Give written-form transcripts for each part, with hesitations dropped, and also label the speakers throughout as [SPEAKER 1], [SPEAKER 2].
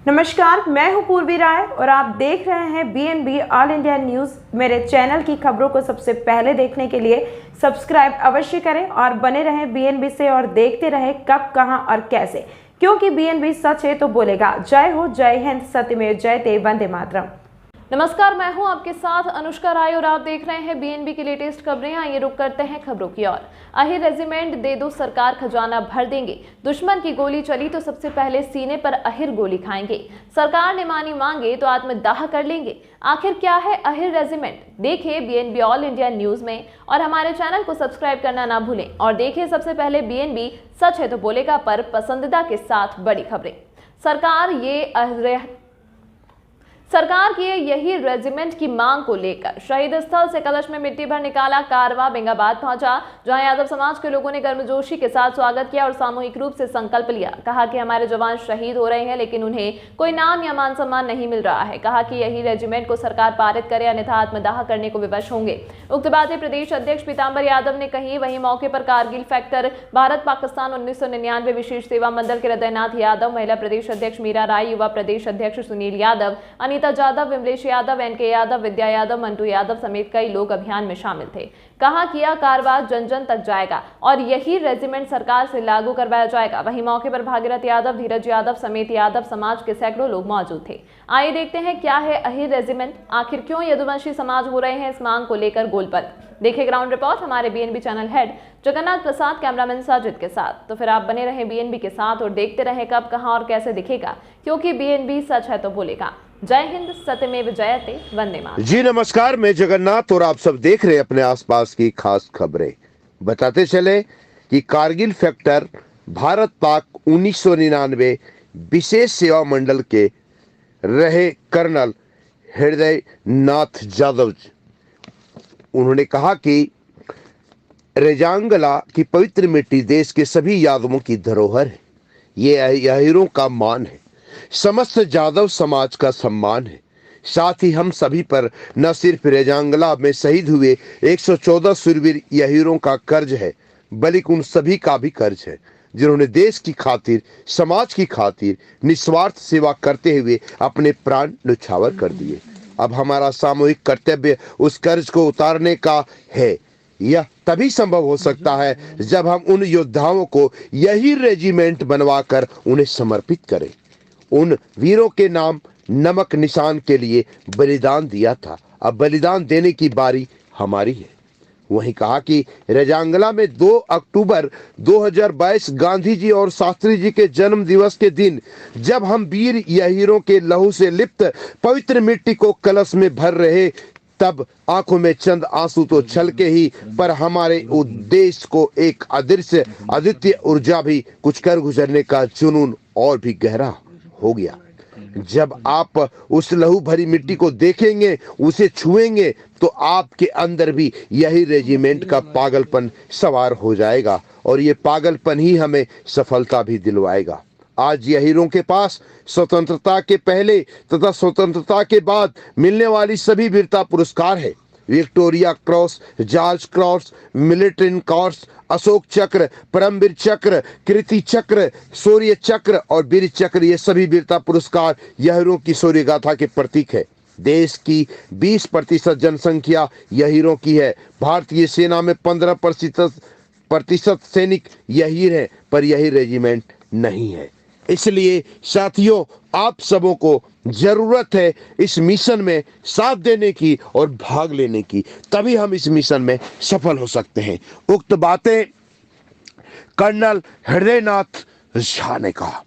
[SPEAKER 1] नमस्कार, मैं हूं पूर्वी राय और आप देख रहे हैं बीएनबी ऑल इंडिया न्यूज़। मेरे चैनल की खबरों को सबसे पहले देखने के लिए सब्सक्राइब अवश्य करें और बने रहें बीएनबी से और देखते रहें कब, कहां और कैसे, क्योंकि बीएनबी सच है तो बोलेगा। जय हो, जय हिंद, सत्यमेव जयते, वंदे मातरम।
[SPEAKER 2] नमस्कार, मैं हूं आपके साथ अनुष्का राय और आप देख रहे हैं बीएनबी की लेटेस्ट खबरें। आइए रुक करते हैं खबरों की ओर। अहिर रेजिमेंट दे दो, सरकार खजाना भर देंगे। दुश्मन की गोली चली तो सबसे पहले सीने पर अहिर गोली खाएंगे। सरकार ने मानी मांगे तो आत्मदाह कर लेंगे। आखिर क्या है अहिर रेजिमेंट? देखिए बीएनबी ऑल इंडिया न्यूज में और हमारे चैनल को सब्सक्राइब करना ना भूलें। और देखिए सबसे पहले बीएनबी सच है तो बोलेगा पर पसंदीदा के साथ बड़ी खबरें। सरकार की यही रेजिमेंट की मांग को लेकर शहीद स्थल से कलश में मिट्टी भर निकाला कारवां बेंगाबाद पहुंचा, जहां यादव समाज के लोगों ने गर्मजोशी के साथ स्वागत किया और सामूहिक रूप से संकल्प लिया। कहा कि हमारे जवान शहीद हो रहे हैं लेकिन उन्हें कोई नाम या मान सम्मान नहीं मिल रहा है। कहा कि यही रेजिमेंट को सरकार पारित करे अन्यथा आत्मदाह करने को विवश होंगे। उक्त बातें प्रदेश अध्यक्ष पीताम्बर यादव ने कही। वहीं मौके पर कारगिल फैक्टर, भारत पाकिस्तान 1999 विशेष सेवा मंडल के हृदयनाथ यादव, महिला प्रदेश अध्यक्ष मीरा राय, युवा प्रदेश अध्यक्ष सुनील यादव, अनिता यादव, विमलेश यादव, एनके यादव, विद्या यादव, मंटू यादव समेत कई लोग अभियान में शामिल थे। कहा किया कारवां जन जन तक जाएगा और यही रेजिमेंट सरकार से लागू करवाया जाएगा। वहीं मौके पर भागीरथ यादव, धीरज यादव समेत यादव समाज के सैकड़ों लोग मौजूद थे। आइए देखते हैं क्या है अहिर रेजिमेंट, आखिर क्यों यदुवंशी समाज हो रहे हैं इस मांग को लेकर गोलपद। देखिए ग्राउंड रिपोर्ट हमारे बीएनबी चैनल हेड जगन्नाथ प्रसाद, कैमरामैन साजिद के साथ। तो फिर आप बने रहें बीएनबी के साथ और देखते रहें कब, कहां और कैसे दिखेगा, क्योंकि बीएनबी सच है तो बोलेगा। जय हिंद, सत्यमेव जयते, वंदे मातरम।
[SPEAKER 3] जी नमस्कार, मैं जगन्नाथ और आप सब देख रहे हैं अपने आसपास की खास खबरें। बताते चले कि कारगिल फैक्टर, भारत पाक 1999 विशेष सेवा मंडल के रहे कर्नल हृदयनाथ यादव, उन्होंने कहा कि रेजांगला की पवित्र मिट्टी देश के सभी यादवों की धरोहर है। ये अहिरों का मान है, समस्त यादव समाज का सम्मान है। साथ ही हम सभी पर न सिर्फ रेजांगला में शहीद हुए 114 शूरवीर अहिरों का कर्ज है, बल्कि उन सभी का भी कर्ज है जिन्होंने देश की खातिर, समाज की खातिर निस्वार्थ सेवा करते हुए अपने प्राण न्यौछावर कर दिए। अब हमारा सामूहिक कर्तव्य उस कर्ज को उतारने का है। यह तभी संभव हो सकता है जब हम उन योद्धाओं को यही रेजिमेंट बनवाकर उन्हें समर्पित करें। उन वीरों के नाम नमक निशान के लिए बलिदान दिया था, अब बलिदान देने की बारी हमारी है। वहीं कहा कि रेजांगला में 2 अक्टूबर 2022 गांधी जी और शास्त्री जी के जन्म दिवस के दिन जब हम वीर अहिरों के लहू से लिप्त पवित्र मिट्टी को कलश में भर रहे, तब आंखों में चंद आंसू तो छलके ही, पर हमारे उद्देश्य को एक अदृश्य अद्वितीय ऊर्जा भी कुछ कर गुजरने का जुनून और भी गहरा हो गया। जब आप उस लहू भरी मिट्टी को देखेंगे, उसे छुएंगे, तो आपके अंदर भी यही रेजिमेंट का पागलपन सवार हो जाएगा और ये पागलपन ही हमें सफलता भी दिलवाएगा। आज ये हीरों के पास स्वतंत्रता के पहले तथा स्वतंत्रता के बाद मिलने वाली सभी वीरता पुरस्कार है। Victoria cross, George cross, military cross, Ashok चक्र, परमवीर चक्र, कीर्ति चक्र, शौर्य चक्र और वीर चक्र, ये सभी वीरता पुरस्कार अहिरों की शौर्य गाथा के प्रतीक है। देश की 20% जनसंख्या अहिरों की है। भारतीय सेना में 15% सैनिक अहिर हैं, पर यही रेजिमेंट नहीं है। इसलिए साथियों, आप सबों को जरूरत है इस मिशन में साथ देने की और भाग लेने की, तभी हम इस मिशन में सफल हो सकते हैं। उक्त बातें कर्नल हृदयनाथ झा ने कहा।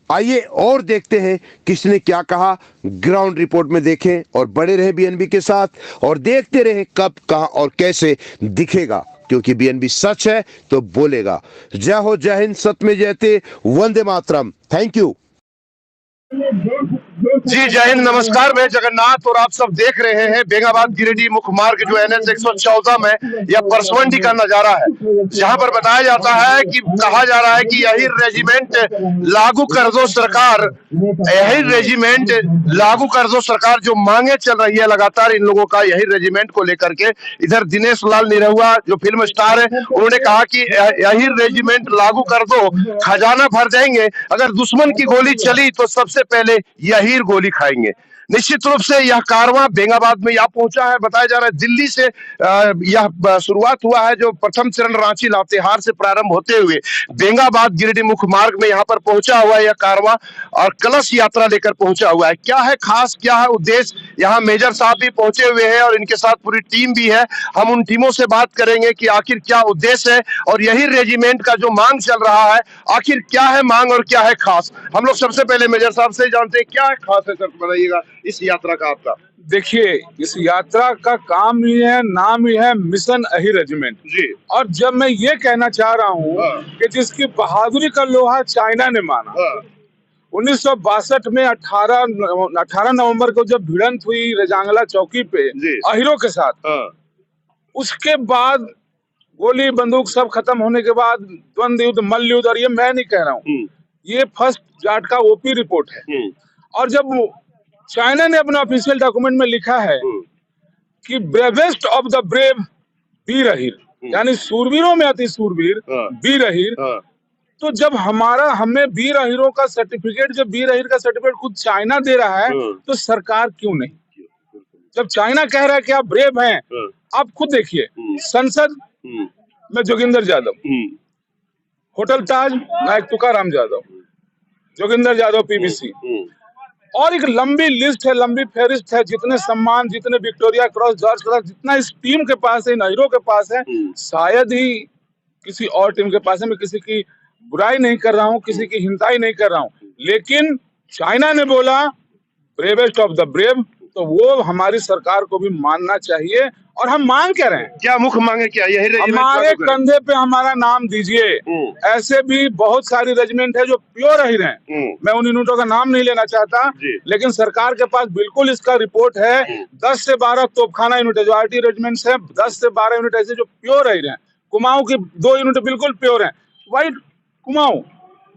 [SPEAKER 3] आइए और देखते हैं किसने क्या कहा। ग्राउंड रिपोर्ट में देखें और बड़े रहे बीएनबी के साथ और देखते रहे कब, कहां और कैसे दिखेगा, क्योंकि बीएनबी सच है तो बोलेगा। जय हो, जय हिंद, सत्यमेव जयते, वंदे मातरम। Thank you.
[SPEAKER 4] जी जय हिंद, नमस्कार। मैं जगन्नाथ और आप सब देख रहे हैं बेंगाबाद गिरिडीह मुख्य मार्ग जो NH 114 में यह परसवंडी का नजारा है, जहां पर बताया जाता है कि कहा जा रहा है कि यही रेजिमेंट लागू कर दो सरकार, यही रेजिमेंट लागू कर दो सरकार। जो मांगे चल रही है लगातार इन लोगों का यही रेजिमेंट को लेकर के। इधर दिनेश लाल निरहुआ जो फिल्म स्टार है, उन्होंने कहा कि यही रेजिमेंट लागू कर दो, खजाना भर देंगे। अगर दुश्मन की गोली चली तो सबसे पहले यही गोली खाएंगे। निश्चित रूप से यह कारवां बेंगाबाद में यहाँ पहुंचा है। बताया जा रहा है दिल्ली से यह शुरुआत हुआ है, जो प्रथम चरण रांची लातेहार से प्रारंभ होते हुए बेंगाबाद गिरिडीह मुख्य मार्ग में यहाँ पर पहुंचा हुआ है यह कारवां, और कलश यात्रा लेकर पहुंचा हुआ है। क्या है खास, क्या है उद्देश्य? यहाँ मेजर साहब भी पहुंचे हुए हैं और इनके साथ पूरी टीम भी है। हम उन टीमों से बात करेंगे कि आखिर क्या उद्देश्य है और यही रेजिमेंट का जो मांग चल रहा है, आखिर क्या है मांग और क्या है खास। हम लोग सबसे पहले मेजर साहब से जानते हैं क्या है खास है, सर बताइएगा इस यात्रा का आपका।
[SPEAKER 5] देखिए, इस यात्रा का काम ही है, नाम ही है मिशन अही रेजिमेंट
[SPEAKER 4] जी।
[SPEAKER 5] और जब मैं ये कहना चाह रहा हूँ कि जिसकी बहादुरी का लोहा चाइना ने माना, 1962 में 18 नवंबर को जब भिड़ंत हुई रजांगला चौकी पे अहिरों के साथ, उसके बाद गोली बंदूक सब खत्म होने के बाद द्वंद्व युद्ध, मल्ल युद्ध, और ये मैं नहीं कह रहा हूँ, ये फर्स्ट जाट का ओपी रिपोर्ट है। और जब चाइना ने अपने ऑफिशियल डॉक्यूमेंट में लिखा है कि ब्रेवेस्ट ऑफ द ब्रेव वीर अहिर, यानी सूरवीरों में अति सूरवीर वीर अहिर, तो जब हमें वीर अहिरों का सर्टिफिकेट, जब वीर अहिर का सर्टिफिकेट खुद चाइना दे रहा है, तो सरकार क्यों नहीं? जब चाइना कह रहा है कि आप ब्रेव हैं, आप खुद देखिए, संसद में जोगिंदर यादव, होटल ताज नायक तुकाराम यादव, जोगिंदर यादव PVC, और एक लंबी लिस्ट है, लंबी फहरिस्त है, जितने सम्मान, जितने विक्टोरिया क्रॉस, जॉर्ज क्रॉस, जितना इस टीम के पास है, इन हीरो के पास है, शायद ही किसी और टीम के पास है। मैं किसी की बुराई नहीं कर रहा हूँ, किसी की हिंताई नहीं कर रहा हूँ, लेकिन चाइना ने बोला ब्रेवेस्ट ऑफ द ब्रेव, तो वो हमारी सरकार को भी मानना चाहिए। और हम मांग क्या रहे हैं,
[SPEAKER 4] क्या मुख्य मांगे, क्या यही रेजिमेंट
[SPEAKER 5] हमारे कंधे पे हमारा नाम दीजिए। ऐसे भी बहुत सारी रेजिमेंट है जो प्योर अहिर हैं, मैं उन यूनिटों का नाम नहीं लेना चाहता, लेकिन सरकार के पास बिल्कुल इसका रिपोर्ट है। 10 से 12 तोपखाना यूनिट है जो RT रेजिमेंट्स है, 10 से 12 यूनिट ऐसे जो प्योर अहिर हैं। कुमाऊं की 2 यूनिट बिल्कुल प्योर है। भाई कुमाऊं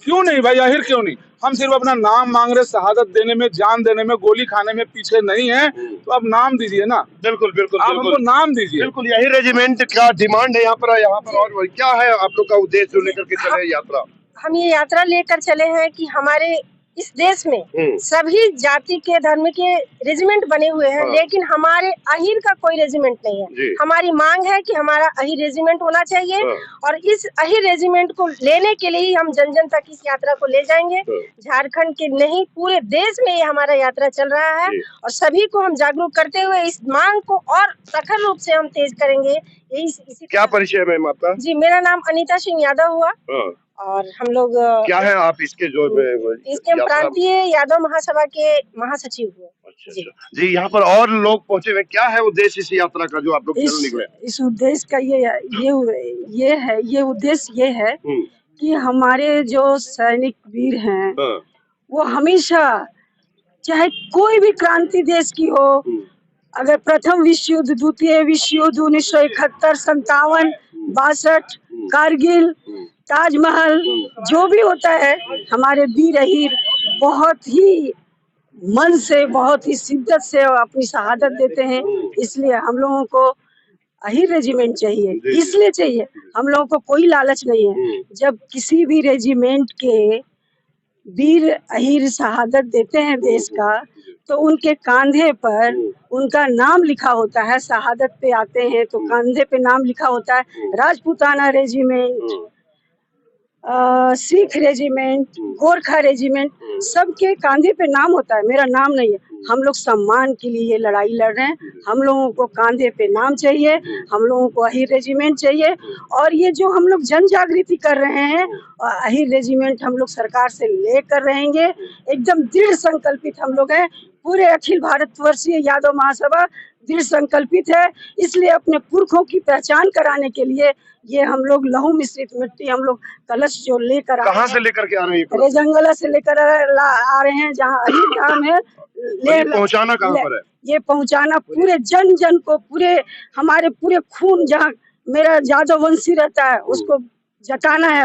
[SPEAKER 5] क्यों नहीं, भाई अहिर क्यों नहीं? हम सिर्फ अपना नाम मांग रहे, शहादत देने में, जान देने में, गोली खाने में पीछे नहीं है, तो आप नाम दीजिए ना।
[SPEAKER 4] बिल्कुल बिल्कुल,
[SPEAKER 5] आप हमको नाम दीजिए।
[SPEAKER 4] बिल्कुल, यही रेजिमेंट का डिमांड है यहाँ पर। और क्या है आप लोग का उद्देश्य जो लेकर के चले यात्रा?
[SPEAKER 6] हम ये यात्रा लेकर चले हैं कि हमारे इस देश में सभी जाति के, धर्म के रेजिमेंट बने हुए हैं, लेकिन हमारे अहिर का कोई रेजिमेंट नहीं है। हमारी मांग है कि हमारा अहिर रेजिमेंट होना चाहिए, और इस अहिर रेजिमेंट को लेने के लिए ही हम जन जन तक इस यात्रा को ले जाएंगे। झारखंड के नहीं, पूरे देश में ये हमारा यात्रा चल रहा है, और सभी को हम जागरूक करते हुए इस मांग को और प्रखर रूप से हम तेज करेंगे। इसी
[SPEAKER 4] क्या परिचय मैम आपका?
[SPEAKER 6] जी, मेरा नाम अनीता सिंह यादव हुआ, और हम लोग
[SPEAKER 4] क्या है आप इसके जो
[SPEAKER 6] इसके प्रांतीय यादव महासभा के महासचिव हुए।
[SPEAKER 4] अच्छा। जी, यहाँ पर और लोग पहुँचे हुए, क्या है उद्देश्य इस यात्रा का जो आप लोग चल निकले?
[SPEAKER 7] इस उद्देश्य का ये उद्देश्य ये है कि हमारे जो सैनिक वीर हैं, वो हमेशा, चाहे कोई भी क्रांति देश की हो, अगर प्रथम विश्व युद्ध, द्वितीय विश्व युद्ध, 1971, 57, 62, कारगिल, ताजमहल, जो भी होता है, हमारे वीर अहिर बहुत ही मन से, बहुत ही शिद्दत से अपनी शहादत देते हैं। इसलिए हम लोगों को अहिर रेजिमेंट चाहिए, इसलिए चाहिए, हम लोगों को कोई लालच नहीं है। जब किसी भी रेजिमेंट के वीर अहिर शहादत देते हैं देश का, तो उनके कंधे पर उनका नाम लिखा होता है। शहादत पे आते हैं तो कंधे पे नाम लिखा होता है। Rajputana regiment, Sikh regiment, Gorkha regiment, सबके कांधे पे नाम होता है, मेरा नाम नहीं है। हम लोग सम्मान के लिए ये लड़ाई लड़ रहे हैं। हम लोगों को कांधे पे नाम चाहिए, हम लोगों को अहिर रेजिमेंट चाहिए, और ये जो हम लोग जन जागृति कर रहे हैं, अहिर रेजिमेंट हम लोग सरकार से लेकर रहेंगे। एकदम दृढ़ संकल्पित हम लोग हैं। पूरे अखिल भारतवर्षीय यादव महासभा दृढ़ संकल्पित है। इसलिए अपने पुरखों की पहचान कराने के लिए ये हम लोग लहू मिश्रित मिट्टी हम लोग कलश जो लेकर
[SPEAKER 4] कहाँ से लेकर के आ रहे हैं?
[SPEAKER 7] रेजंगला से लेकर आ रहे हैं, जहाँ अहिर धाम है।
[SPEAKER 4] ये पहुँचाना कहाँ पर है?
[SPEAKER 7] ये पहुँचाना पूरे जन जन को, पूरे हमारे पूरे खून, जहाँ मेरा यादव वंशी रहता है उसको जताना है,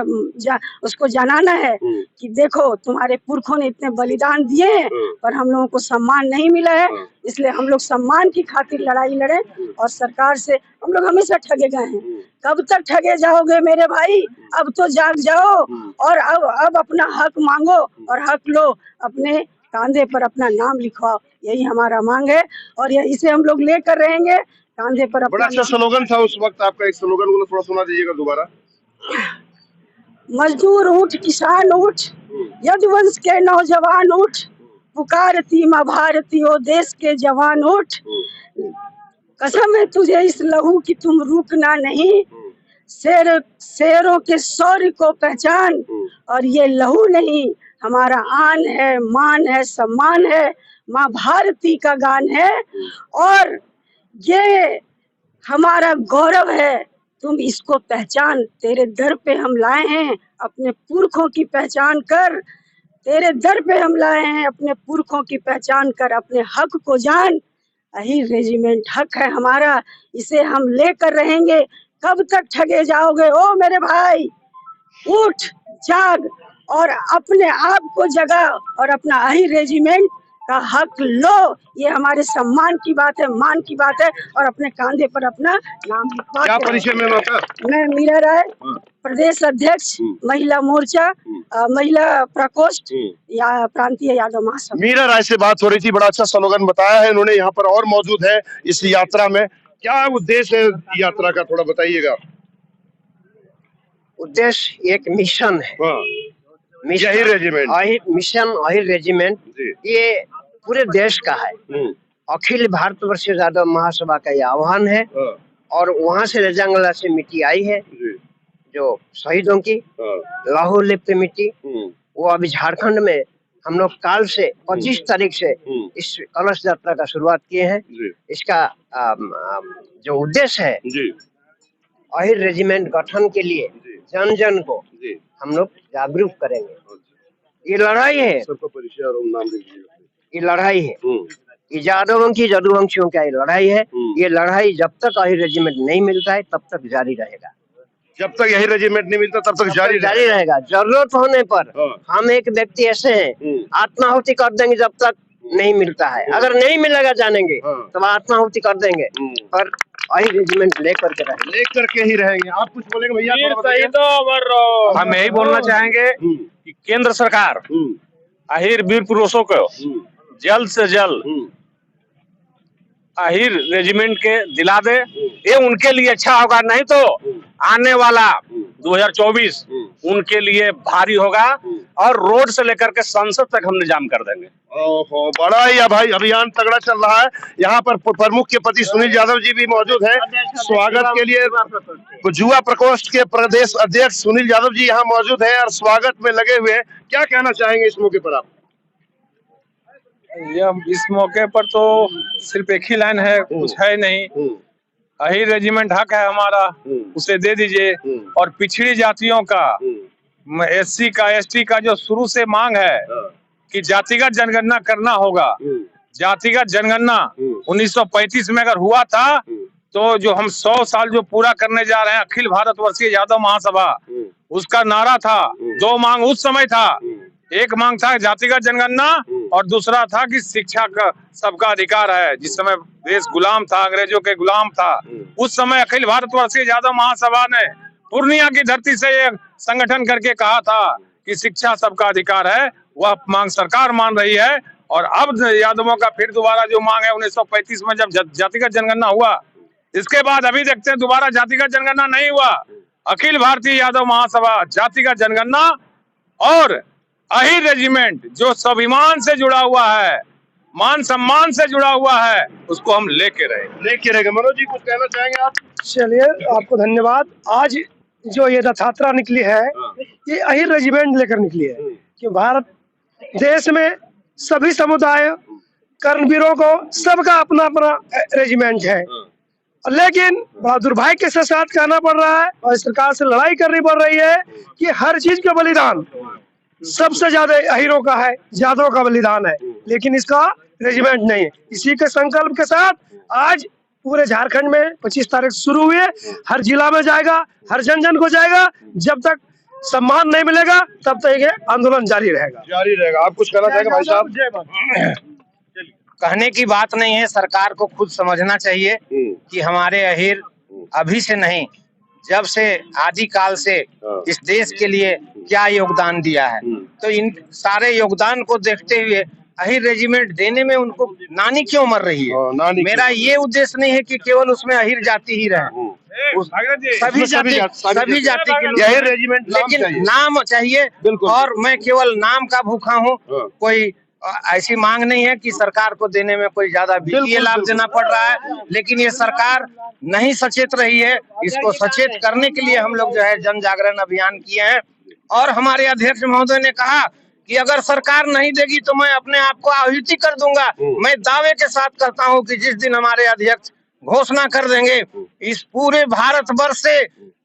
[SPEAKER 7] उसको जनाना है कि देखो तुम्हारे पुरखों ने इतने बलिदान दिए हैं पर हम लोगों को सम्मान नहीं मिला है। इसलिए हम लोग सम्मान की खातिर लड़ाई लड़े और सरकार से हम लोग हमेशा ठगे गए हैं। कब तक ठगे जाओगे मेरे भाई? अब तो जाग जाओ और अब अपना हक मांगो और हक लो, अपने कांधे पर अपना नाम लिखवाओ। यही हमारा मांग है और इसे हम लोग लेकर रहेंगे कांधे पर।
[SPEAKER 4] बड़ा अच्छा स्लोगन था उस वक्त आपका, एक स्लोगन को थोड़ा सुना दीजिएगा दोबारा।
[SPEAKER 7] मजदूर उठ, किसान उठ, यदुवंश के नौजवान उठ, पुकारती माँ भारती ओ देश के जवान उठ। कसम है तुझे इस लहू की तुम रुकना नहीं, शेरों के शौर्य को पहचान। और ये लहू नहीं, हमारा आन है, मान है, सम्मान है, माँ भारती का गान है और ये हमारा गौरव है। तुम इसको पहचान, तेरे दर पे हम लाए हैं, अपने पुरखों की पहचान कर। तेरे दर पे हम लाए हैं, अपने पुरखों की पहचान कर, अपने हक को जान। अहिर रेजिमेंट हक है हमारा, इसे हम लेकर रहेंगे। कब तक ठगे जाओगे ओ मेरे भाई? उठ, जाग और अपने आप को जगा और अपना अहिर रेजिमेंट का हक लो। ये हमारे सम्मान की बात है, मान की बात है और अपने कांधे पर अपना नाम लिखवा।
[SPEAKER 4] क्या परिचय में
[SPEAKER 7] मैं मीरा राय, प्रदेश अध्यक्ष महिला मोर्चा, महिला प्रकोष्ठ या प्रांतीय यादव महासभा।
[SPEAKER 4] मीरा राय से बात हो रही थी। बड़ा अच्छा स्लोगन बताया है इन्होंने। यहाँ पर और मौजूद है इस यात्रा में। क्या उद्देश्य है यात्रा का, थोड़ा बताइएगा।
[SPEAKER 8] उद्देश्य एक मिशन है।
[SPEAKER 4] Ahir regiment,
[SPEAKER 8] mission Ahir regiment ये पूरे देश का है। अखिल भारतवर्षीय यादव महासभा का ये आह्वान है और वहाँ से रेजंगला से मिट्टी आई है जो शहीदों की लहू लिप्त मिट्टी। वो अभी झारखंड में हम लोग काल से 25 तारीख से इस कलश यात्रा का शुरुआत किए हैं। इसका जो उद्देश्य है अहिर रेजिमेंट गठन के लिए जन जन को हम लोग जागरूक करेंगे। ये लड़ाई है,
[SPEAKER 4] सबका परिचय और नाम दीजिए।
[SPEAKER 8] ये लड़ाई है, ये यादववंशी जदुवंशियों का ये लड़ाई है। ये लड़ाई जब तक अहिर रेजिमेंट नहीं मिलता है तब तक जारी रहेगा।
[SPEAKER 4] जब तक यही रेजिमेंट नहीं मिलता तब तक जारी
[SPEAKER 8] रहेगा। जरूरत होने पर हम एक व्यक्ति ऐसे हैं आत्माहुति कर देंगे जब तक नहीं मिलता है। अगर नहीं मिलेगा जानेंगे तो आत्माहुति कर देंगे, पर अहिर रेजिमेंट लेकर के
[SPEAKER 4] ही रहेंगे। आप कुछ बोलेंगे भैया?
[SPEAKER 5] हम यही बोलना चाहेंगे कि केंद्र सरकार अहिर वीर पुरुषों को जल्द से जल्द अहिर रेजिमेंट के दिला दे। ये उनके लिए अच्छा होगा, नहीं तो आने वाला 2024 उनके लिए भारी होगा और रोड से लेकर के संसद तक हम निजाम कर देंगे।
[SPEAKER 4] ओहो, बड़ा ही भाई अभियान तगड़ा चल रहा है। यहाँ पर प्रमुख के पति सुनील यादव जी भी मौजूद हैं। स्वागत के लिए युवा प्रकोष्ठ के प्रदेश अध्यक्ष सुनील यादव जी यहाँ मौजूद हैं और स्वागत में लगे हुए हैं। क्या कहना चाहेंगे इस मौके पर आप?
[SPEAKER 5] इस मौके पर तो सिर्फ एक ही लाइन है, कुछ है नहीं। अहिर रेजिमेंट हक है हमारा, उसे दे दीजिए। और पिछड़ी जातियों का, SC का, ST का जो शुरू से मांग है कि जातिगत जनगणना करना होगा। जातिगत जनगणना 1935 में अगर हुआ था तो जो हम 100 साल जो पूरा करने जा रहे हैं अखिल भारतवर्षीय यादव महासभा, उसका नारा था, 2 मांग उस समय था। एक मांग था जातिगत जनगणना और दूसरा था कि शिक्षा का सबका अधिकार है। जिस समय देश गुलाम था, अंग्रेजों के गुलाम था, उस समय अखिल भारतवर्षीय यादव महासभा ने पूर्णिया की धरती से एक संगठन करके कहा था कि शिक्षा सबका अधिकार है। वह मांग सरकार मान रही है और अब यादवों का फिर दोबारा जो मांग है 1935 में जब जातिगत जनगणना हुआ, इसके बाद अभी देखते हैं दोबारा जातिगत जनगणना नहीं हुआ। अखिल भारतीय यादव महासभा जातिगत जनगणना और अहिर रेजिमेंट जो स्वाभिमान से जुड़ा हुआ है, मान सम्मान से जुड़ा हुआ है, उसको हम लेके रहेंगे।
[SPEAKER 4] मनोज जी कुछ कहना चाहेंगे आप?
[SPEAKER 9] चलिए, आपको धन्यवाद। आज जो ये रथ यात्रा निकली है ये अहिर रेजिमेंट लेकर निकली है कि भारत देश में सभी समुदाय कर्मवीरों को सबका अपना अपना रेजिमेंट है, लेकिन बड़ा दुर्भाग्य के साथ कहना पड़ रहा है और सरकार से लड़ाई करनी पड़ रही है कि हर चीज का बलिदान सबसे ज्यादा अहीरों का है, यादवों का बलिदान है, लेकिन इसका रेजिमेंट नहीं है। इसी के संकल्प के साथ आज पूरे झारखंड में 25 तारीख शुरू हुई है, हर जिला में जाएगा, हर जन जन को जाएगा। जब तक सम्मान नहीं मिलेगा तब तक ये आंदोलन जारी रहेगा।
[SPEAKER 4] आप कुछ कहना चाहेंगे भाई साहब?
[SPEAKER 10] कहने की बात नहीं है, सरकार को खुद समझना चाहिए कि हमारे अहीर अभी से नहीं, जब से आदिकाल से इस देश के लिए क्या योगदान दिया है। तो इन सारे योगदान को देखते हुए अहीर रेजिमेंट देने में उनको नानी क्यों मर रही है। मेरा ये उद्देश्य नहीं है कि केवल उसमें अहीर जाति ही रहे, सभी जाति के लोग
[SPEAKER 4] अहीर रेजिमेंट,
[SPEAKER 10] लेकिन नाम चाहिए। और मैं केवल नाम का भूखा हूँ, कोई ऐसी मांग नहीं है कि सरकार को देने में कोई ज्यादा वित्तीय लाभ देना पड़ रहा है, लेकिन ये सरकार नहीं सचेत रही है। इसको सचेत करने के लिए हम लोग जो है जन जागरण अभियान किए हैं। और हमारे अध्यक्ष महोदय ने कहा कि अगर सरकार नहीं देगी तो मैं अपने आप को आहुति कर दूंगा। मैं दावे के साथ कहता हूं कि जिस दिन हमारे अध्यक्ष घोषणा कर देंगे, इस पूरे भारतवर्ष से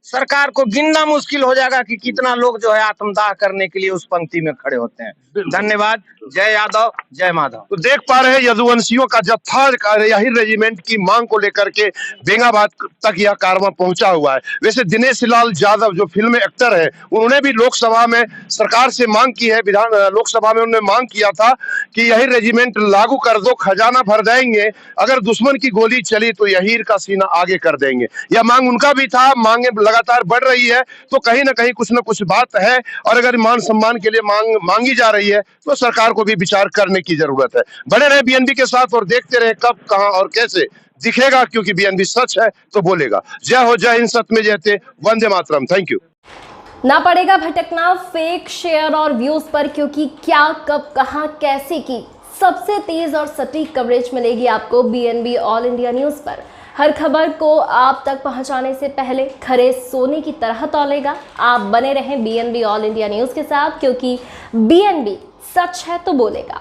[SPEAKER 10] सरकार को गिनना मुश्किल हो जाएगा कि कितना लोग जो है आत्मदाह करने के लिए उस पंक्ति में खड़े होते हैं। धन्यवाद। जय यादव, जय माधव।
[SPEAKER 4] तो देख पा रहे हैं यदुवंशियों का जत्था अहीर रेजिमेंट की मांग को लेकर के बेंगाबाद तक यह कारवां पहुंचा हुआ है। वैसे दिनेश लाल यादव जो फिल्म एक्टर है, उन्होंने भी लोकसभा में सरकार से मांग की है, लोकसभा में उन्होंने मांग किया था कि अहीर रेजिमेंट लागू कर दो, खजाना भर देंगे, अगर दुश्मन की गोली चली तो अहीर का सीना आगे कर देंगे। यह मांग उनका भी था। मांगे लगातार बढ़ रही है, तो कहीं ना कहीं कुछ न कुछ बात है। और अगर मान सम्मान के लिए मांगी जा रही है तो सरकार को भी विचार करने की जरूरत है। बने रहे बीएनबी के साथ और देखते रहे कब, कहां और कैसे दिखेगा, क्योंकि बीएनबी सच है तो बोलेगा। जय हो, जय हिंद, सत्य में जयते, वंदे मातरम। Thank you.
[SPEAKER 11] ना पड़ेगा भटकना फेक शेयर और व्यूज पर, क्योंकि क्या, कब, कहां, कैसे की सबसे तेज और सटीक कवरेज मिलेगी आपको बीएनबी ऑल इंडिया न्यूज पर। हर खबर को आप तक पहुंचाने से पहले खरे सोने की तरह तौलेगा। आप बने रहें बीएनबी ऑल इंडिया न्यूज के साथ, क्योंकि बीएनबी सच है तो बोलेगा।